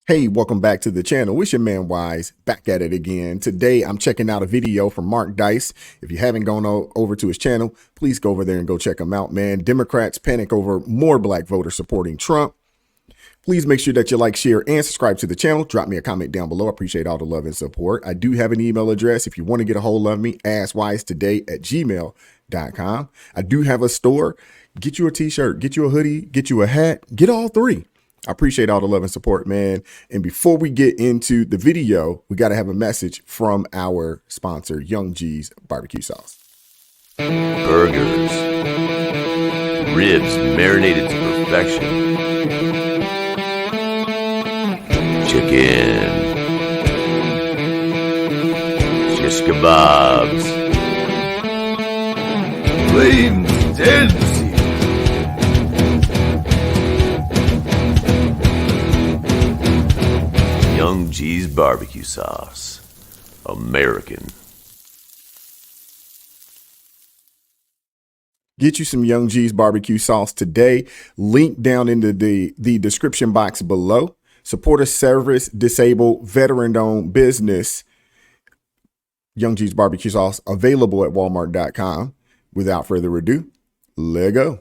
Hey, welcome back to the channel. It's your man Wise back at it again. Today, I'm checking out a video from Mark Dice. If you haven't gone over to his channel, please go over there and go check him out, man. Democrats panic over more black voters supporting Trump. Please make sure that you like, share, and subscribe to the channel. Drop me a comment down below. I appreciate all the love and support. I do have an email address. If you want to get a hold of me, askwisetoday@gmail.com. I do have a store. Get you a t-shirt, get you a hoodie, get you a hat, get all three. I appreciate all the love and support, man. And before we get into the video, we got to have a message from our sponsor, Young G's Barbecue Sauce. Burgers, ribs marinated to perfection, chicken, shish kebabs, plain tendency, Young G's Barbecue Sauce, American. Get you some Young G's Barbecue Sauce today. Link down into the description box below. Support a service disabled veteran-owned business. Young G's Barbecue Sauce available at walmart.com. Without further ado, let go.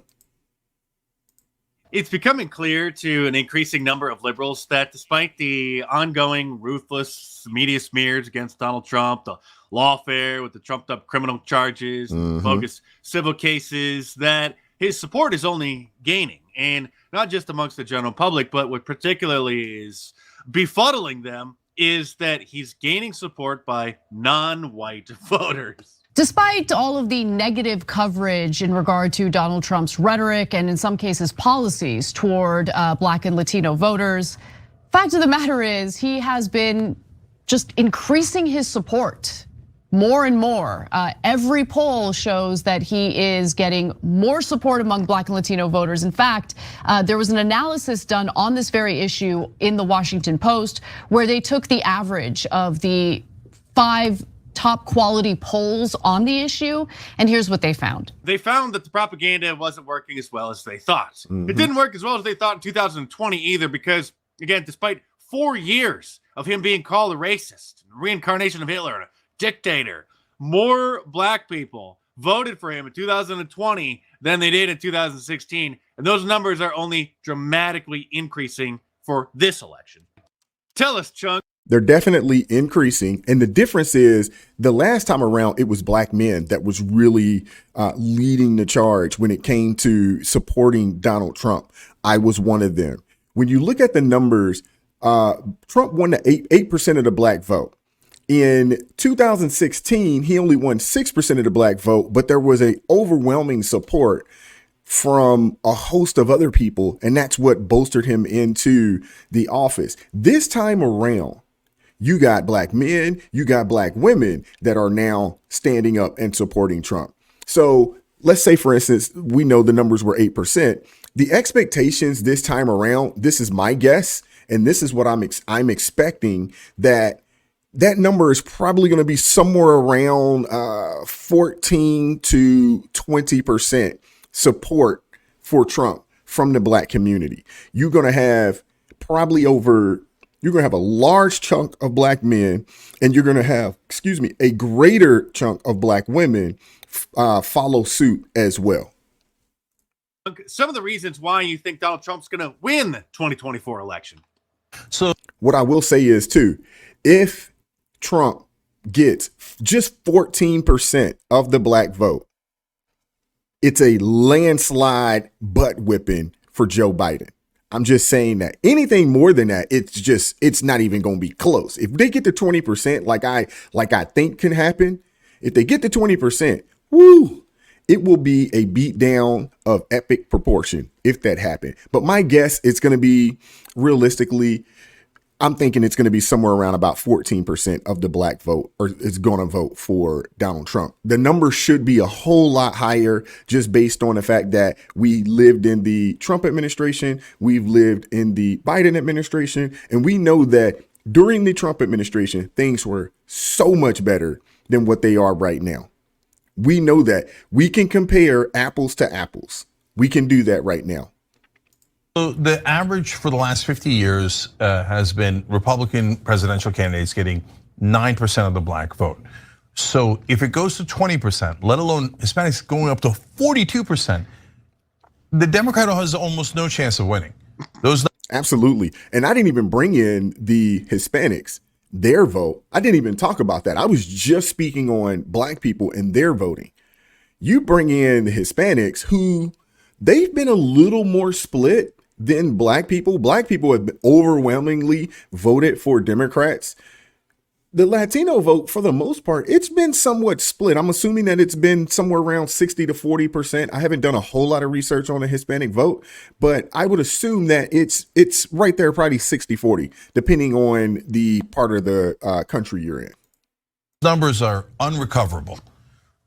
It's becoming clear to an increasing number of liberals that despite the ongoing ruthless media smears against Donald Trump, the lawfare with the trumped up criminal charges, bogus civil cases, that his support is only gaining, and not just amongst the general public, but what particularly is befuddling them is that he's gaining support by non-white voters. Despite all of the negative coverage in regard to Donald Trump's rhetoric and in some cases policies toward Black and Latino voters, fact of the matter is he has been just increasing his support more and more. Every poll shows that he is getting more support among Black and Latino voters. In fact, there was an analysis done on this very issue in the Washington Post where they took the average of the 5 top quality polls on the issue, and here's what they found. They found that the propaganda wasn't working as well as they thought. It didn't work as well as they thought in 2020 either, because again, despite 4 years of him being called a racist, reincarnation of Hitler, and a dictator, more Black people voted for him in 2020 than they did in 2016, and those numbers are only dramatically increasing for this election. Tell us, Chunk. They're definitely increasing. And the difference is the last time around, it was Black men that was really leading the charge when it came to supporting Donald Trump. I was one of them. When you look at the numbers, Trump won the 8% of the Black vote. In 2016, he only won 6% of the Black vote, but there was a overwhelming support from a host of other people, and that's what bolstered him into the office. This time around, you got Black men, you got Black women that are now standing up and supporting Trump. So let's say, for instance, we know the numbers were 8%. The expectations this time around, this is my guess, and this is what I'm expecting, that number is probably going to be somewhere around 14 to 20% support for Trump from the Black community. You're going to have a large chunk of Black men, and you're going to have, a greater chunk of Black women follow suit as well. Some of the reasons why you think Donald Trump's going to win the 2024 election. So what I will say is too, if Trump gets just 14% of the Black vote, it's a landslide butt whipping for Joe Biden. I'm just saying that anything more than that, it's not even going to be close. If they get to 20%, like I think can happen, if they get to 20%, woo, it will be a beatdown of epic proportion if that happened. But my guess, it's going to be realistically, I'm thinking it's going to be somewhere around about 14% of the Black vote, or is going to vote for Donald Trump. The number should be a whole lot higher just based on the fact that we lived in the Trump administration, we've lived in the Biden administration, and we know that during the Trump administration, things were so much better than what they are right now. We know that we can compare apples to apples. We can do that right now. So the average for the last 50 years has been Republican presidential candidates getting 9% of the black vote. So if it goes to 20%, let alone Hispanics going up to 42%, the Democrat has almost no chance of winning. Absolutely. And I didn't even bring in the Hispanics, their vote. I didn't even talk about that. I was just speaking on black people and their voting. You bring in the Hispanics, who they've been a little more split than black people. Black people have overwhelmingly voted for Democrats. The Latino vote, for the most part, it's been somewhat split. I'm assuming that it's been somewhere around 60 to 40%. I haven't done a whole lot of research on the Hispanic vote, but I would assume that it's right there, probably 60-40, depending on the part of the country you're in. Numbers are unrecoverable.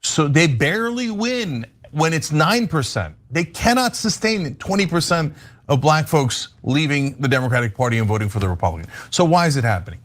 So they barely win when it's 9%. They cannot sustain 20% of black folks leaving the Democratic Party and voting for the Republican. So why is it happening?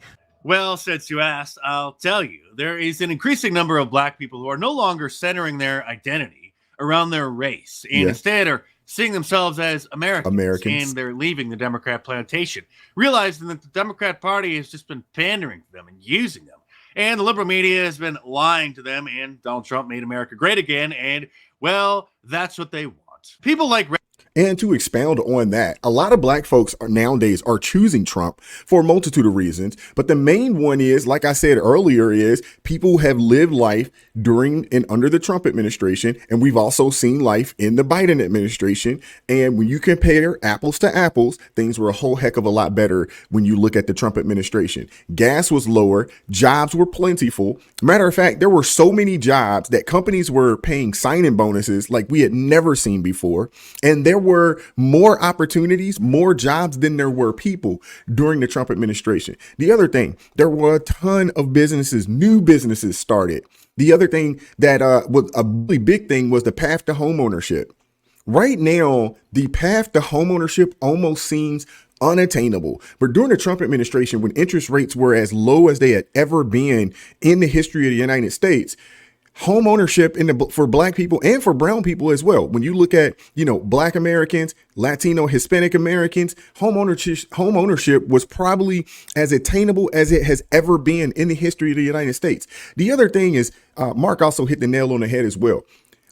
Well, since you asked, I'll tell you. There is an increasing number of black people who are no longer centering their identity around their race and instead are seeing themselves as Americans, and they're leaving the Democrat plantation, realizing that the Democrat Party has just been pandering to them and using them. And the liberal media has been lying to them, and Donald Trump made America great again, and, well, that's what they want. People like... And to expound on that, a lot of black folks nowadays are choosing Trump for a multitude of reasons. But the main one is, like I said earlier, is people have lived life during and under the Trump administration. And we've also seen life in the Biden administration. And when you compare apples to apples, things were a whole heck of a lot better when you look at the Trump administration. Gas was lower. Jobs were plentiful. Matter of fact, there were so many jobs that companies were paying sign-in bonuses like we had never seen before. And there were more opportunities, more jobs than there were people during the Trump administration. The other thing, there were a ton of businesses, new businesses started. The other thing that was a really big thing was the path to homeownership. Right now, the path to homeownership almost seems unattainable. But during the Trump administration, when interest rates were as low as they had ever been in the history of the United States, home ownership for black people and for brown people as well. When you look at, black Americans, Latino, Hispanic Americans, home ownership was probably as attainable as it has ever been in the history of the United States. The other thing is, Mark also hit the nail on the head as well.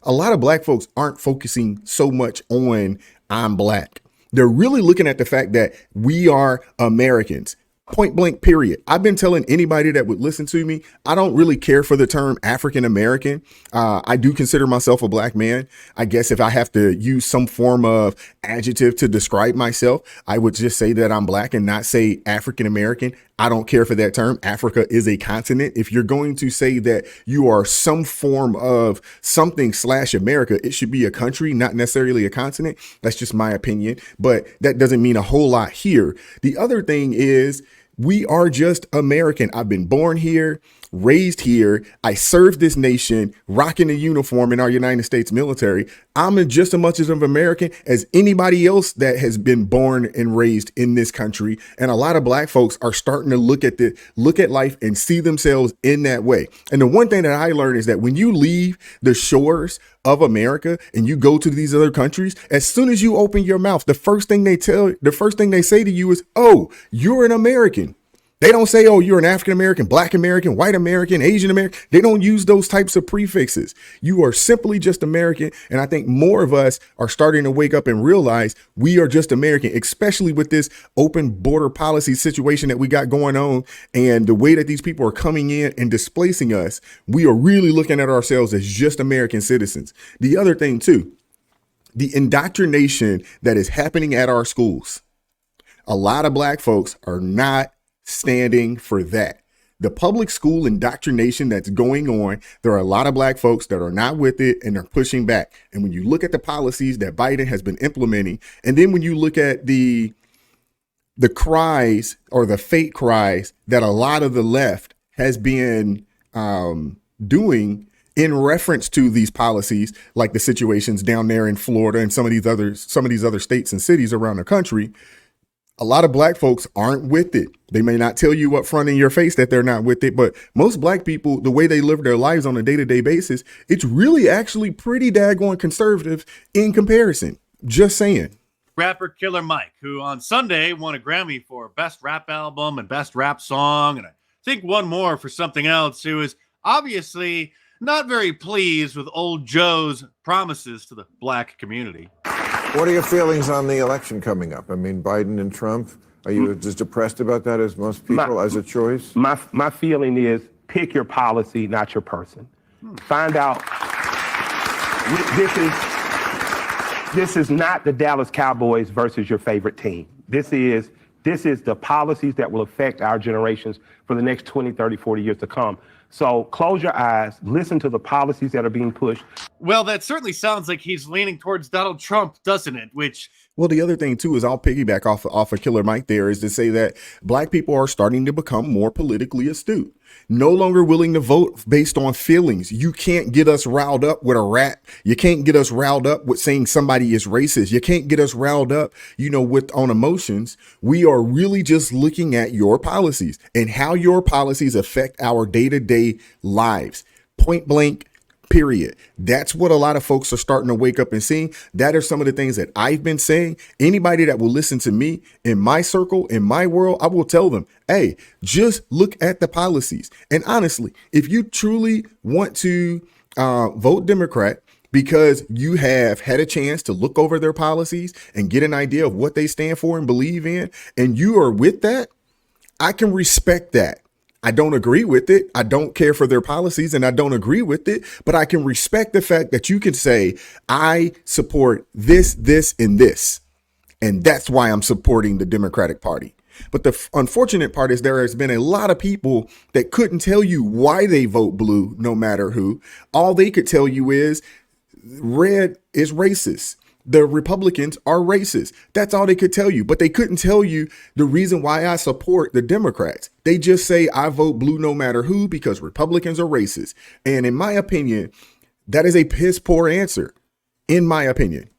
A lot of black folks aren't focusing so much on I'm black. They're really looking at the fact that we are Americans. Point blank, period. I've been telling anybody that would listen to me, I don't really care for the term African American. I do consider myself a black man. I guess if I have to use some form of adjective to describe myself, I would just say that I'm black and not say African American. I don't care for that term. Africa is a continent. If you're going to say that you are some form of something / America, it should be a country, not necessarily a continent. That's just my opinion, but that doesn't mean a whole lot here. The other thing is, we are just American. I've been born here, raised here. I served this nation, rocking a uniform in our United States military. I'm just as much as an American as anybody else that has been born and raised in this country. And a lot of black folks are starting to look at life and see themselves in that way. And the one thing that I learned is that when you leave the shores of America and you go to these other countries, as soon as you open your mouth, the first thing they say to you is, "Oh, you're an American." They don't say, "Oh, you're an African American, Black American, white American, Asian American." They don't use those types of prefixes. You are simply just American. And I think more of us are starting to wake up and realize we are just American, especially with this open border policy situation that we got going on and the way that these people are coming in and displacing us. We are really looking at ourselves as just American citizens. The other thing, too, the indoctrination that is happening at our schools. A lot of black folks are not standing for that. The public school indoctrination that's going on, there are a lot of black folks that are not with it and they're pushing back. And when you look at the policies that Biden has been implementing, and then when you look at the cries or the fake cries that a lot of the left has been doing in reference to these policies, like the situations down there in Florida and some of these other states and cities around the country, a lot of black folks aren't with it. They may not tell you up front in your face that they're not with it, but most black people, the way they live their lives on a day-to-day basis, it's really actually pretty daggone conservative in comparison. Just saying. rapper Killer Mike, who on Sunday won a Grammy for Best Rap Album and Best Rap Song, and I think one more for something else, who is obviously not very pleased with old Joe's promises to the black community. What are your feelings on the election coming up? I mean, Biden and Trump, are you as depressed about that as most people as a choice? My feeling is pick your policy, not your person. Find out. This is not the Dallas Cowboys versus your favorite team. This is the policies that will affect our generations for the next 20, 30, 40 years to come. So close your eyes, listen to the policies that are being pushed. Well, that certainly sounds like he's leaning towards Donald Trump, doesn't it? Well, the other thing, too, is I'll piggyback off of Killer Mike there, is to say that black people are starting to become more politically astute. No longer willing to vote based on feelings. You can't get us riled up with a rat. You can't get us riled up with saying somebody is racist. You can't get us riled up, on emotions. We are really just looking at your policies and how your policies affect our day-to-day lives. Point blank. Period. That's what a lot of folks are starting to wake up and seeing. That are some of the things that I've been saying. Anybody that will listen to me in my circle, in my world, I will tell them, hey, just look at the policies. And honestly, if you truly want to vote Democrat because you have had a chance to look over their policies and get an idea of what they stand for and believe in, and you are with that, I can respect that. I don't agree with it. I don't care for their policies and I don't agree with it, but I can respect the fact that you can say, I support this, this, and this. And that's why I'm supporting the Democratic Party. But the unfortunate part is there has been a lot of people that couldn't tell you why they vote blue, no matter who. All they could tell you is red is racist. The Republicans are racist. That's all they could tell you. But they couldn't tell you the reason why I support the Democrats. They just say I vote blue no matter who because Republicans are racist. And in my opinion, that is a piss poor answer, in my opinion.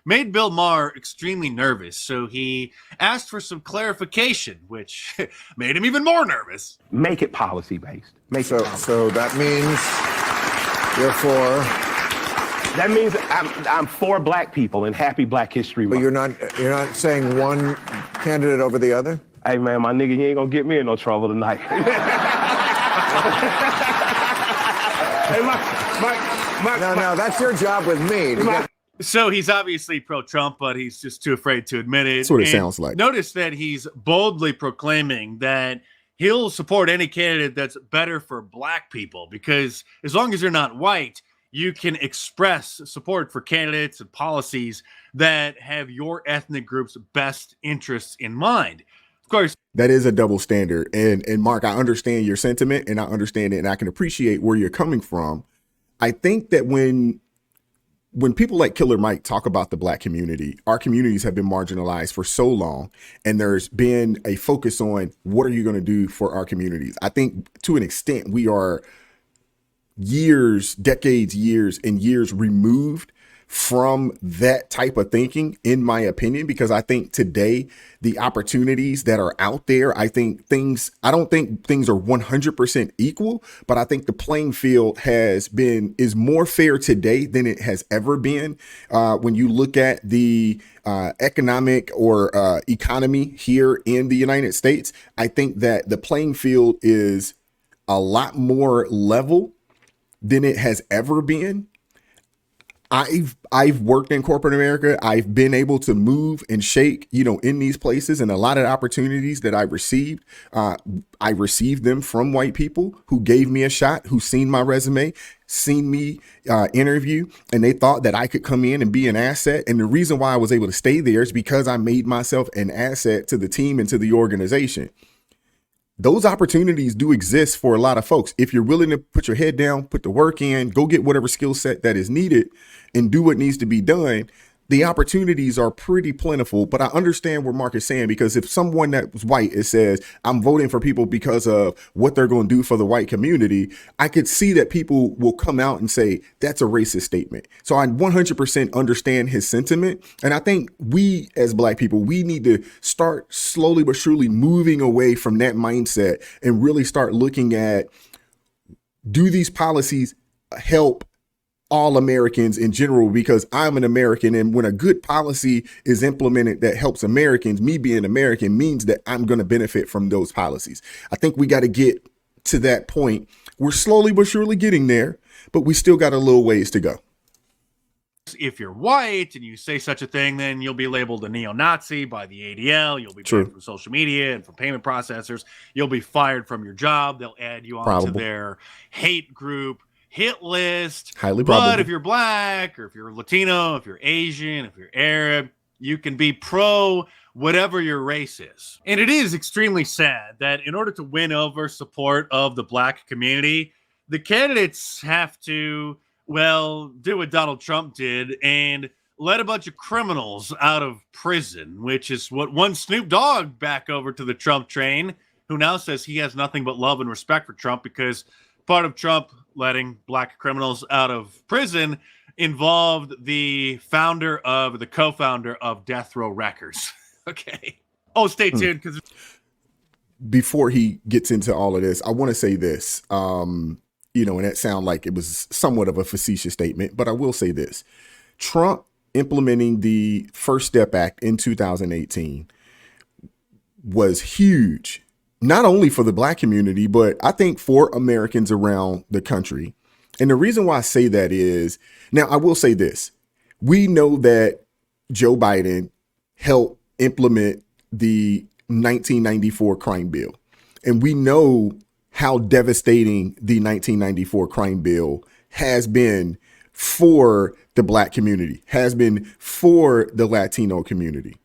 Made Bill Maher extremely nervous, so he asked for some clarification, which made him even more nervous. Make it policy-based. So that means you're for... That means I'm for black people and happy Black History Month. But you're not saying one candidate over the other? Hey man, my nigga, you ain't gonna get me in no trouble tonight. Hey, No, that's your job with me. So he's obviously pro-Trump, but he's just too afraid to admit it. That's what it sounds like. Notice that he's boldly proclaiming that he'll support any candidate that's better for black people, because as long as you're not white, you can express support for candidates and policies that have your ethnic group's best interests in mind. Of course, that is a double standard. And Mark, I understand your sentiment and I understand it and I can appreciate where you're coming from. I think that when people like Killer Mike talk about the black community, our communities have been marginalized for so long, and there's been a focus on what are you going to do for our communities? I think to an extent we are decades removed from that type of thinking, in my opinion, because I think today the opportunities that are out there, I don't think things are 100% equal, but I think the playing field is more fair today than it has ever been. When you look at the economic or economy here in the United States, I think that the playing field is a lot more level than it has ever been. I've worked in corporate America. I've been able to move and shake, in these places, and a lot of opportunities that I received them from white people who gave me a shot, who seen my resume, seen me interview, and they thought that I could come in and be an asset. And the reason why I was able to stay there is because I made myself an asset to the team and to the organization. Those opportunities do exist for a lot of folks. If you're willing to put your head down, put the work in, go get whatever skill set that is needed and do what needs to be done, the opportunities are pretty plentiful. But I understand what Mark is saying, because if someone that was white, it says, I'm voting for people because of what they're going to do for the white community, I could see that people will come out and say, that's a racist statement. So I 100% understand his sentiment. And I think we as black people, we need to start slowly but surely moving away from that mindset and really start looking at, do these policies help all Americans in general, because I'm an American. And when a good policy is implemented that helps Americans, me being American means that I'm going to benefit from those policies. I think we got to get to that point. We're slowly but surely getting there, but we still got a little ways to go. If you're white and you say such a thing, then you'll be labeled a neo-Nazi by the ADL. You'll be banned from social media and from payment processors. You'll be fired from your job. They'll add you onto their hate group hit list. Highly probable. But if you're black or if you're Latino, if you're Asian, if you're Arab, you can be pro whatever your race is. And it is extremely sad that in order to win over support of the black community, the candidates have to, well, do what Donald Trump did and let a bunch of criminals out of prison, which is what won Snoop Dogg back over to the Trump train, who now says he has nothing but love and respect for Trump because part of Trump letting black criminals out of prison involved the co-founder of Death Row Records. Okay. Oh, stay tuned because before he gets into all of this, I want to say this. And that sound like it was somewhat of a facetious statement, but I will say this. Trump implementing the First Step Act in 2018 was huge, not only for the black community, but I think for Americans around the country. And the reason why I say that is, now I will say this. We know that Joe Biden helped implement the 1994 crime bill. And we know how devastating the 1994 crime bill has been for the black community, has been for the Latino community.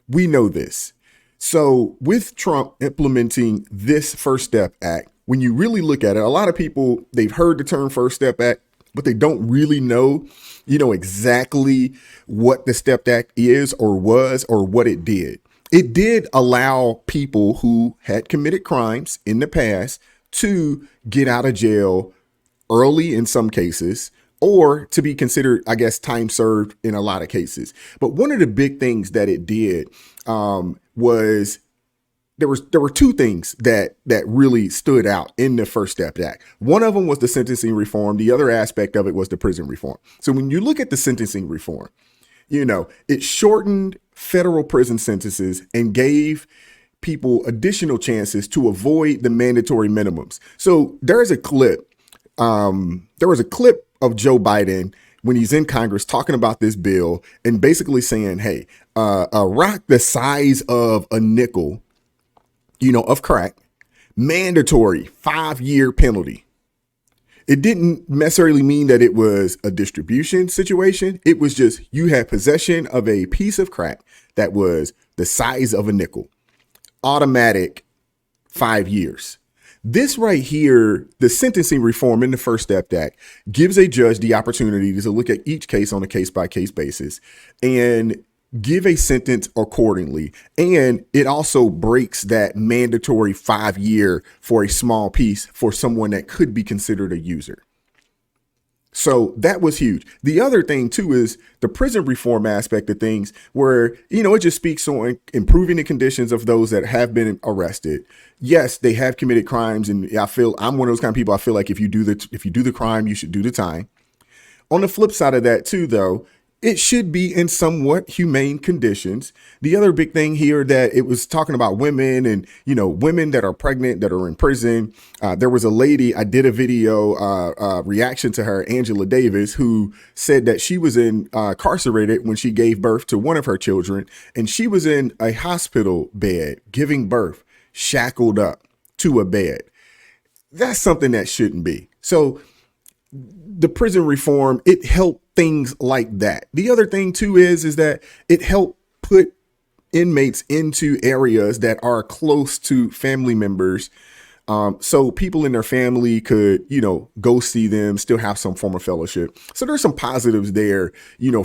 We know this. So with Trump implementing this First Step Act, when you really look at it, a lot of people, they've heard the term First Step Act, but they don't really know, exactly what the Step Act is or was or what it did. It did allow people who had committed crimes in the past to get out of jail early in some cases, or to be considered, I guess, time served in a lot of cases. But one of the big things that it did was there were two things that really stood out in the First Step Act. One of them was the sentencing reform. The other aspect of it was the prison reform. So when you look at the sentencing reform, it shortened federal prison sentences and gave people additional chances to avoid the mandatory minimums. So there's a clip. There was a clip of Joe Biden when he's in Congress talking about this bill and basically saying, hey, a rock the size of a nickel, of crack, mandatory 5-year penalty. It didn't necessarily mean that it was a distribution situation. It was just you had possession of a piece of crack that was the size of a nickel. Automatic 5 years. This right here, the sentencing reform in the First Step Act, gives a judge the opportunity to look at each case on a case-by-case basis and give a sentence accordingly. And it also breaks that mandatory 5-year for a small piece for someone that could be considered a user. So that was huge. The other thing, too, is the prison reform aspect of things where, it just speaks on improving the conditions of those that have been arrested. Yes, they have committed crimes. And I'm one of those kind of people. I feel like if you do the crime, you should do the time. On the flip side of that, too, though, it should be in somewhat humane conditions. The other big thing here that it was talking about women and, women that are pregnant, that are in prison. There was a lady, I did a video reaction to her, Angela Davis, who said that she was incarcerated when she gave birth to one of her children. And she was in a hospital bed giving birth, shackled up to a bed. That's something that shouldn't be. So the prison reform, it helped things like that. The other thing too is that it helped put inmates into areas that are close to family members. So people in their family could, go see them, still have some form of fellowship. So there's some positives there,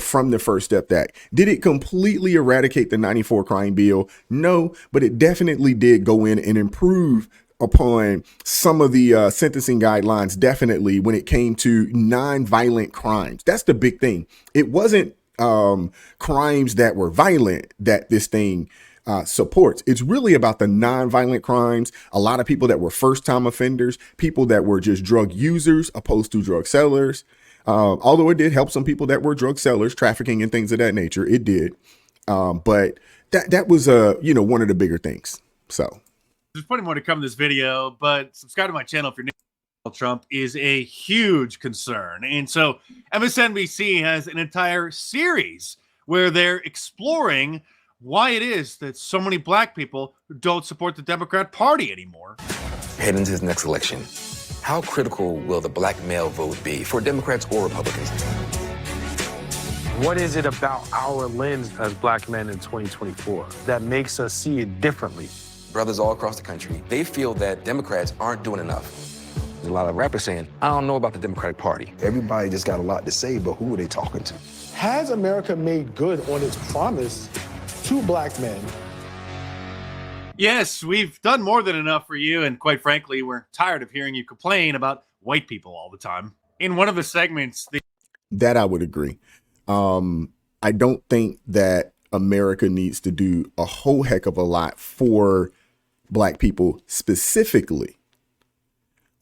from the First Step Act. Did it completely eradicate the 94 crime bill? No, but it definitely did go in and improve upon some of the sentencing guidelines, definitely when it came to non-violent crimes. That's the big thing. It wasn't crimes that were violent that this thing supports. It's really about the non-violent crimes. A lot of people that were first-time offenders, people that were just drug users opposed to drug sellers. Although it did help some people that were drug sellers, trafficking and things of that nature. It did. But that was, one of the bigger things. So There's plenty more to come in this video, but subscribe to my channel if you're new. Donald Trump is a huge concern. And so MSNBC has an entire series where they're exploring why it is that so many black people don't support the Democrat Party anymore. Heading into this next election, how critical will the black male vote be for Democrats or Republicans? What is it about our lens as black men in 2024 that makes us see it differently? Brothers all across the country, they feel that Democrats aren't doing enough. There's a lot of rappers saying, I don't know about the Democratic Party. Everybody just got a lot to say, but who are they talking to? Has America made good on its promise to black men? Yes, we've done more than enough for you, and quite frankly, we're tired of hearing you complain about white people all the time. In one of the segments, that I would agree. I don't think that America needs to do a whole heck of a lot for black people specifically.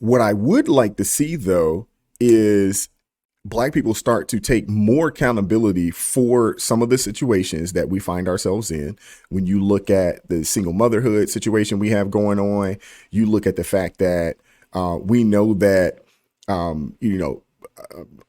What I would like to see, though, is black people start to take more accountability for some of the situations that we find ourselves in. When you look at the single motherhood situation we have going on, you look at the fact that we know that,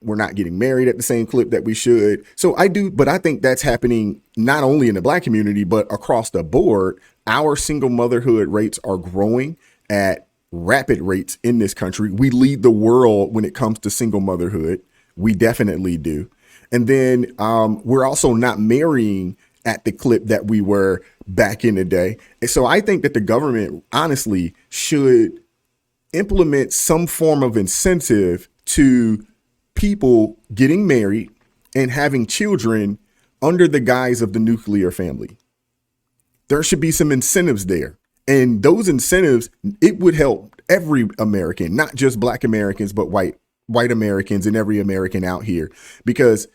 we're not getting married at the same clip that we should. So but I think that's happening not only in the black community, but across the board. Our single motherhood rates are growing at rapid rates in this country. We lead the world when it comes to single motherhood. We definitely do. And then we're also not marrying at the clip that we were back in the day. And so I think that the government honestly should implement some form of incentive to people getting married and having children under the guise of the nuclear family. There should be some incentives there. And those incentives, it would help every American, not just black Americans, but white Americans and every American out here. Because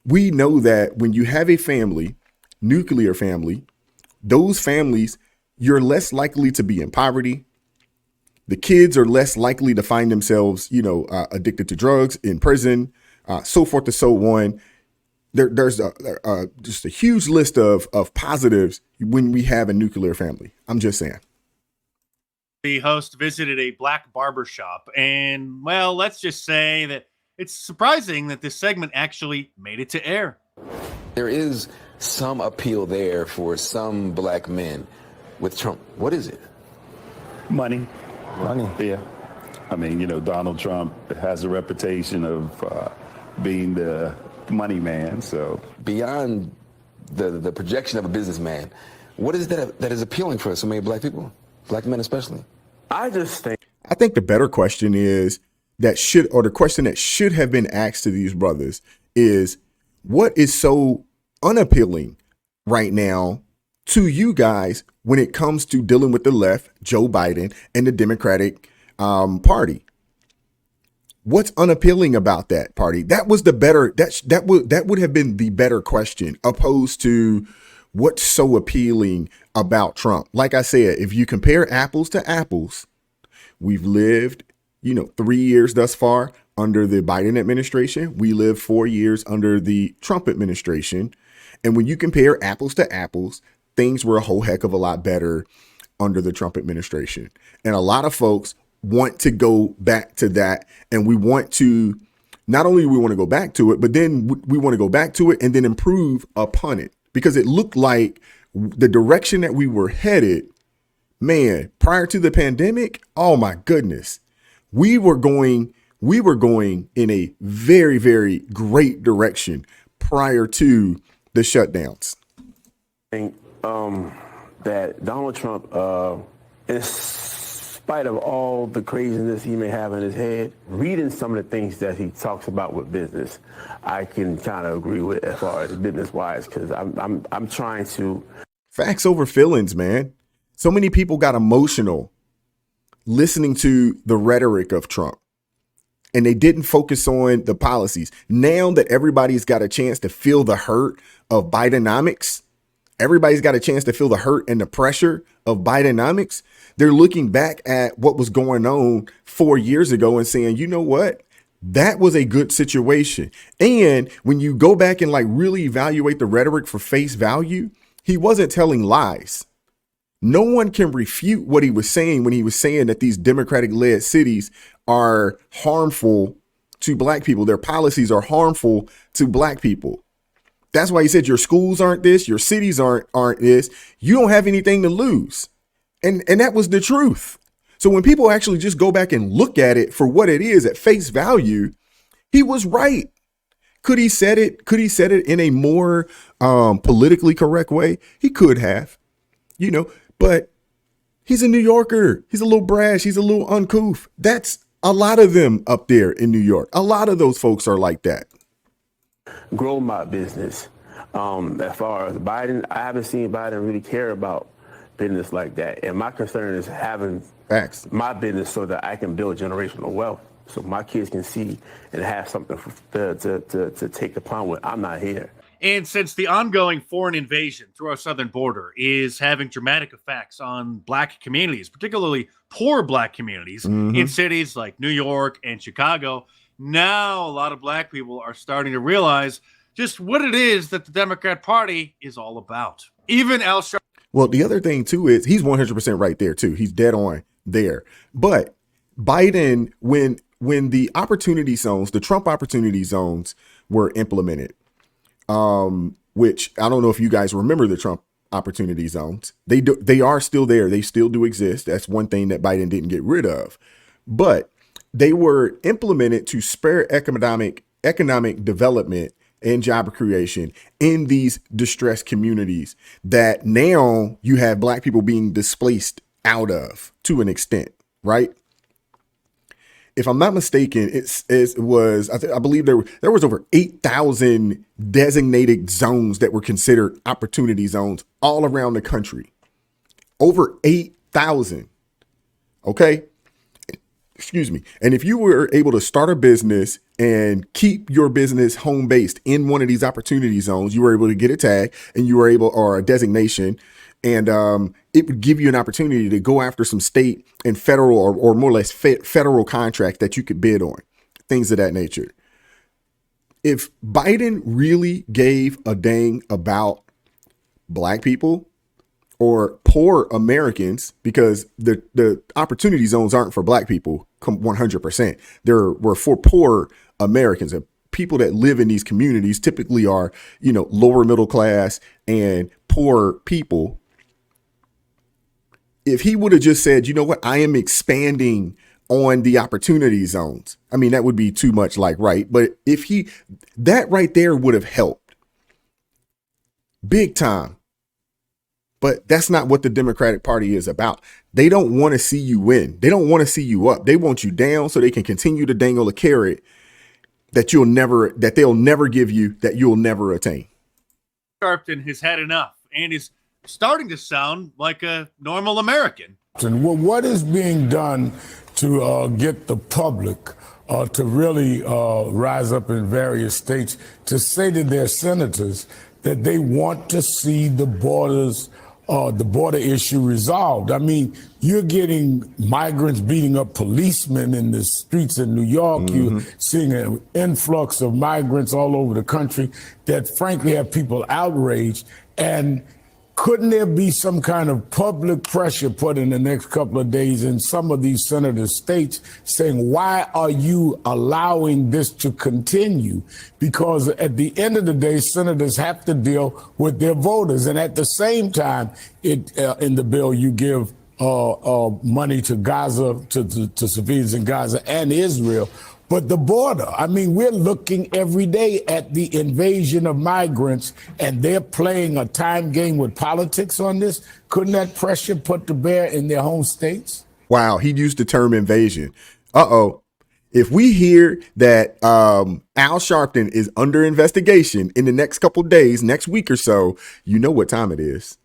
we know that when you have a family, nuclear family, those families, you're less likely to be in poverty. The kids are less likely to find themselves, addicted to drugs, in prison, so forth and so on. There's just a huge list of positives when we have a nuclear family. I'm just saying. The host visited a black barber shop, and well, let's just say that it's surprising that this segment actually made it to air. There is some appeal there for some black men with Trump. What is it? Money. Money. Yeah. I mean, Donald Trump has a reputation of being the money man. So beyond the projection of a businessman, what is that is appealing for so many black people, black men especially? I think the better question is the question that should have been asked to these brothers is, what is so unappealing right now to you guys when it comes to dealing with the left, Joe Biden, and the Democratic Party? What's unappealing about that party? That was the better, that would have been the better question, opposed to what's so appealing about Trump. Like I said, if you compare apples to apples, we've lived, 3 years thus far under the Biden administration. We lived 4 years under the Trump administration. And when you compare apples to apples, things were a whole heck of a lot better under the Trump administration. And a lot of folks want to go back to that. And we want to, not only do we want to go back to it, but then we want to go back to it and then improve upon it, because it looked like the direction that we were headed, man, prior to the pandemic. Oh my goodness. We were going in a very, very great direction prior to the shutdowns. I think that Donald Trump, in spite of all the craziness he may have in his head, reading some of the things that he talks about with business, I can kind of agree with as far as business-wise, because I'm trying to. Facts over feelings, man. So many people got emotional listening to the rhetoric of Trump, and they didn't focus on the policies. Now that everybody's got a chance to feel the hurt of Bidenomics, everybody's got a chance to feel the hurt and the pressure of Bidenomics, they're looking back at what was going on 4 years ago and saying, you know what? That was a good situation. And when you go back and like really evaluate the rhetoric for face value, he wasn't telling lies. No one can refute what he was saying when he was saying that these Democratic-led cities are harmful to black people. Their policies are harmful to black people. That's why he said your schools aren't this, your cities aren't this. You don't have anything to lose. And that was the truth. So when people actually just go back and look at it for what it is at face value, he was right. Could he said it? Could he said it in a more politically correct way? He could have, but he's a New Yorker. He's a little brash. He's a little uncouth. That's a lot of them up there in New York. A lot of those folks are like that. Grow my business. As far as Biden, I haven't seen Biden really care about business like that. And my concern is having my business so that I can build generational wealth, so my kids can see and have something to take upon when I'm not here. And since the ongoing foreign invasion through our southern border is having dramatic effects on black communities, particularly poor black communities in cities like New York and Chicago, now a lot of black people are starting to realize just what it is that the Democrat Party is all about. Even Al Sharpton. Well, the other thing, too, is he's 100% right there, too. He's dead on there. But Biden, when the opportunity zones, the Trump opportunity zones were implemented, which I don't know if you guys remember the Trump opportunity zones. They are still there. They still do exist. That's one thing that Biden didn't get rid of. But they were implemented to spur economic development and job creation in these distressed communities that now you have black people being displaced out of to an extent, right? If I'm not mistaken, I believe there was over 8,000 designated zones that were considered opportunity zones all around the country. Over 8,000. Okay. Excuse me. And if you were able to start a business and keep your business home based in one of these opportunity zones, you were able to get a tag and you were able, or a designation, and it would give you an opportunity to go after some state and federal or more or less federal contract that you could bid on, things of that nature. If Biden really gave a dang about black people or poor Americans, because the opportunity zones aren't for black people 100%. They're for poor Americans, and people that live in these communities typically are, lower middle class and poor people. If he would have just said, you know what, I am expanding on the opportunity zones, I mean, that would be too much like, right? But if that right there would have helped big time. But that's not what the Democratic Party is about. They don't want to see you win. They don't want to see you up. They want you down so they can continue to dangle a carrot that they'll never give you, that you'll never attain. Sharpton has had enough and is starting to sound like a normal American. And what is being done to get the public to really rise up in various states to say to their senators that they want to see the border issue resolved? I mean, you're getting migrants beating up policemen in the streets in New York. You're seeing an influx of migrants all over the country that frankly have people outraged. And couldn't there be some kind of public pressure put in the next couple of days in some of these senator states saying, why are you allowing this to continue? Because at the end of the day, senators have to deal with their voters. And at the same time, in the bill, you give money to Gaza, to civilians in Gaza and Israel. But the border, I mean, we're looking every day at the invasion of migrants, and they're playing a time game with politics on this. Couldn't that pressure put to bear in their home states? Wow, he used the term invasion. If we hear that Al Sharpton is under investigation in the next couple days, next week or so, you know what time it is.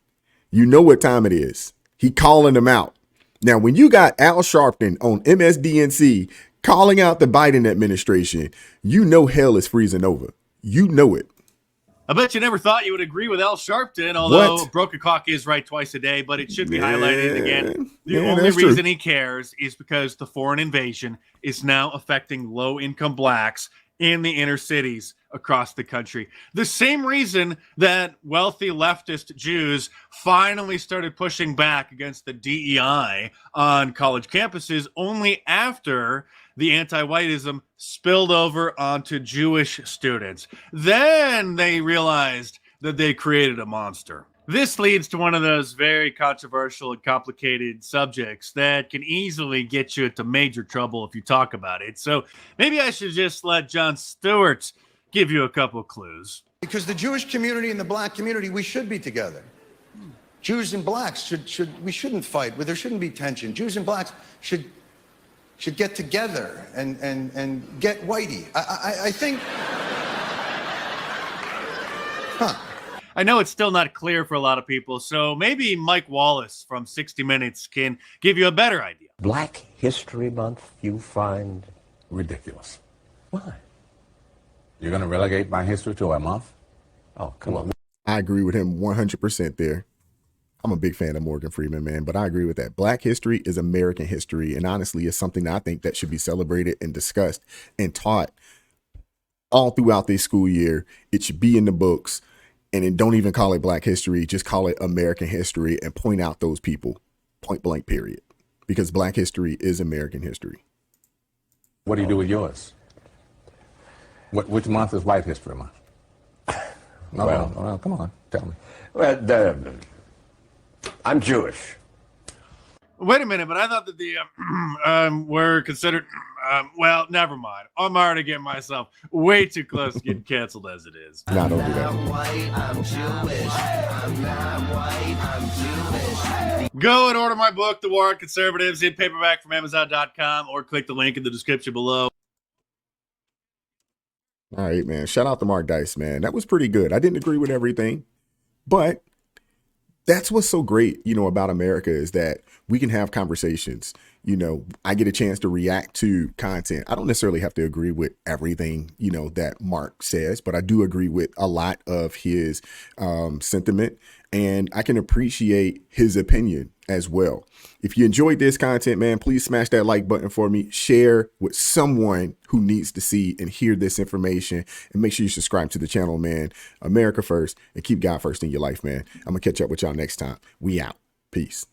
You know what time it is. He calling them out. Now, when you got Al Sharpton on MSDNC calling out the Biden administration, you know hell is freezing over. You know it. I bet you never thought you would agree with Al Sharpton, although What? Broken Clock is right twice a day, but it should be highlighted again. The Yeah, only that's reason true. he cares is because the foreign invasion is now affecting low-income blacks in the inner cities across the country. The same reason that wealthy leftist Jews finally started pushing back against the DEI on college campuses only after the anti-whiteism spilled over onto Jewish students. Then they realized that they created a monster. This leads to one of those very controversial and complicated subjects that can easily get you into major trouble if you talk about it. So maybe I should just let Jon Stewart give you a couple clues. Because the Jewish community and the black community, we should be together. Jews and blacks we shouldn't fight. There shouldn't be tension. Jews and blacks should get together and get whitey. I think. I know it's still not clear for a lot of people, so maybe Mike Wallace from 60 Minutes can give you a better idea. Black History Month you find ridiculous. Why? You're going to relegate my history to a month? Oh, come on. I agree with him 100% there. I'm a big fan of Morgan Freeman, man, but I agree with that. Black history is American history, and honestly, it's something that I think that should be celebrated and discussed and taught all throughout this school year. It should be in the books, and then don't even call it Black history. Just call it American history and point out those people, point blank, period, because Black history is American history. What do you do with yours? Which month is White History Month? No, well, come on, tell me. Well, I'm Jewish. Wait a minute, but I thought that the were considered. Well, never mind. I'm already getting myself way too close to getting canceled as it is. No, don't do that. I'm Jewish. I'm not white. I'm Jewish. Go and order my book, The War on Conservatives, in paperback from Amazon.com, or click the link in the description below. All right, man. Shout out to Mark Dice, man. That was pretty good. I didn't agree with everything, but that's what's so great, about America is that we can have conversations. I get a chance to react to content. I don't necessarily have to agree with everything, that Mark says, but I do agree with a lot of his sentiment, and I can appreciate his opinion as well. If you enjoyed this content, man, please smash that like button for me. Share with someone who needs to see and hear this information, and make sure you subscribe to the channel, man. America first, and keep God first in your life, man. I'm gonna catch up with y'all next time. We out. Peace.